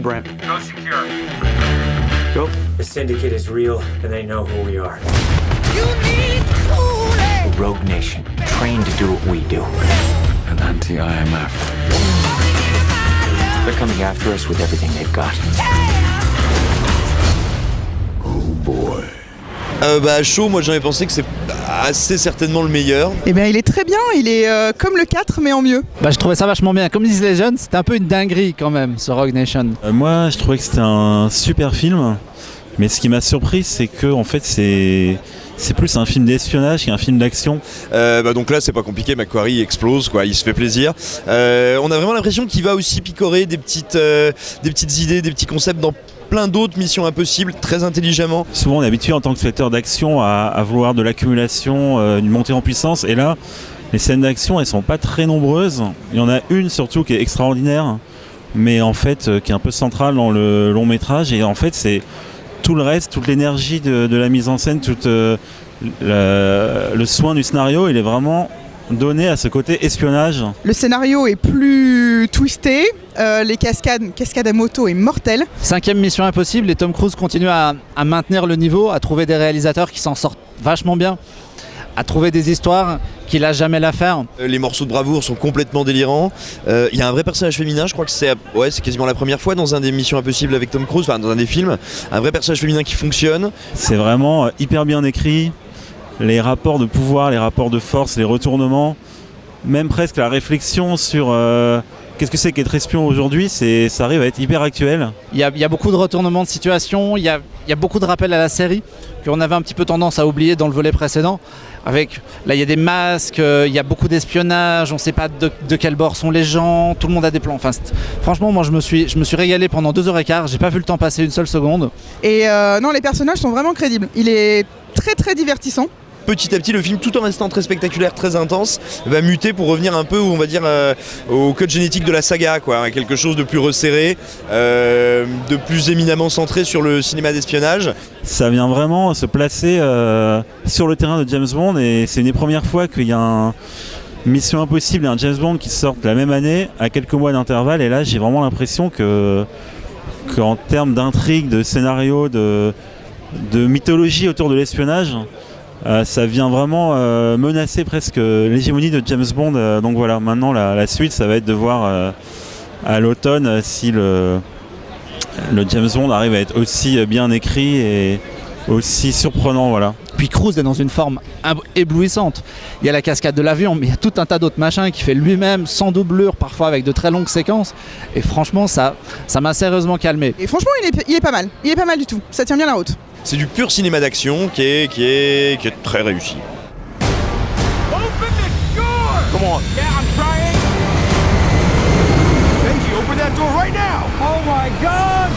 Brent. Go secure. Go. The Syndicate is real, and they know who we are. You need cooling. A rogue nation, trained to do what we do. An anti-IMF. They're coming after us with everything they've got. Oh boy. Shaw, moi j'en ai pensé que c'est assez certainement le meilleur. Eh bien il est très bien, il est comme le 4 mais en mieux. Je trouvais ça vachement bien. Comme disent les jeunes, c'était un peu une dinguerie quand même, ce Rogue Nation. Moi je trouvais que c'était un super film, mais ce qui m'a surpris c'est que en fait c'est plus un film d'espionnage qu'un film d'action. Donc là c'est pas compliqué, Macquarie explose quoi, il se fait plaisir. On a vraiment l'impression qu'il va aussi picorer des petites idées, des petits concepts dans plein d'autres missions impossibles, très intelligemment. Souvent on est habitué en tant que spectateur d'action à vouloir de l'accumulation, une montée en puissance, et là les scènes d'action elles sont pas très nombreuses. Il y en a une surtout qui est extraordinaire, mais en fait qui est un peu centrale dans le long métrage, et en fait c'est tout le reste, toute l'énergie de la mise en scène, tout le soin du scénario, il est vraiment donné à ce côté espionnage. Le scénario est plus twisté, les cascades à moto est mortelle. 5e Mission Impossible, et Tom Cruise continue à maintenir le niveau, à trouver des réalisateurs qui s'en sortent vachement bien, à trouver des histoires qu'il a jamais la faire. Les morceaux de bravoure sont complètement délirants. Il y a un vrai personnage féminin, je crois que c'est quasiment la première fois dans un des Missions Impossibles avec Tom Cruise, enfin dans un des films, un vrai personnage féminin qui fonctionne. C'est vraiment hyper bien écrit. Les rapports de pouvoir, les rapports de force, les retournements, même presque la réflexion sur qu'est-ce que c'est qu'être espion aujourd'hui, ça arrive à être hyper actuel. Il y a beaucoup de retournements de situation, il y a beaucoup de rappels à la série qu'on avait un petit peu tendance à oublier dans le volet précédent. Là il y a des masques, il y a beaucoup d'espionnage, on ne sait pas de quel bord sont les gens, tout le monde a des plans. Enfin, franchement moi je me suis régalé pendant 2h15, j'ai pas vu le temps passer une seule seconde. Et non, les personnages sont vraiment crédibles, il est très très divertissant. Petit à petit, le film, tout en restant très spectaculaire, très intense, va muter pour revenir un peu, on va dire, au code génétique de la saga, quoi. Quelque chose de plus resserré, de plus éminemment centré sur le cinéma d'espionnage. Ça vient vraiment se placer sur le terrain de James Bond, et c'est une des premières fois qu'il y a une Mission Impossible et un James Bond qui sortent la même année, à quelques mois d'intervalle, et là j'ai vraiment l'impression qu'en termes d'intrigue, de scénario, de mythologie autour de l'espionnage, ça vient vraiment menacer presque l'hégémonie de James Bond. Donc voilà, maintenant la suite, ça va être de voir à l'automne si le James Bond arrive à être aussi bien écrit et aussi surprenant. Voilà. Puis Cruise est dans une forme éblouissante. Il y a la cascade de l'avion, mais il y a tout un tas d'autres machins qu'il fait lui-même, sans doublure, parfois avec de très longues séquences. Et franchement, ça m'a sérieusement calmé. Et franchement, il est pas mal. Il est pas mal du tout. Ça tient bien la route. C'est du pur cinéma d'action qui est très réussi. Open the door! Come on. Yeah, I'm trying. Benji, open that door right now! Oh my God!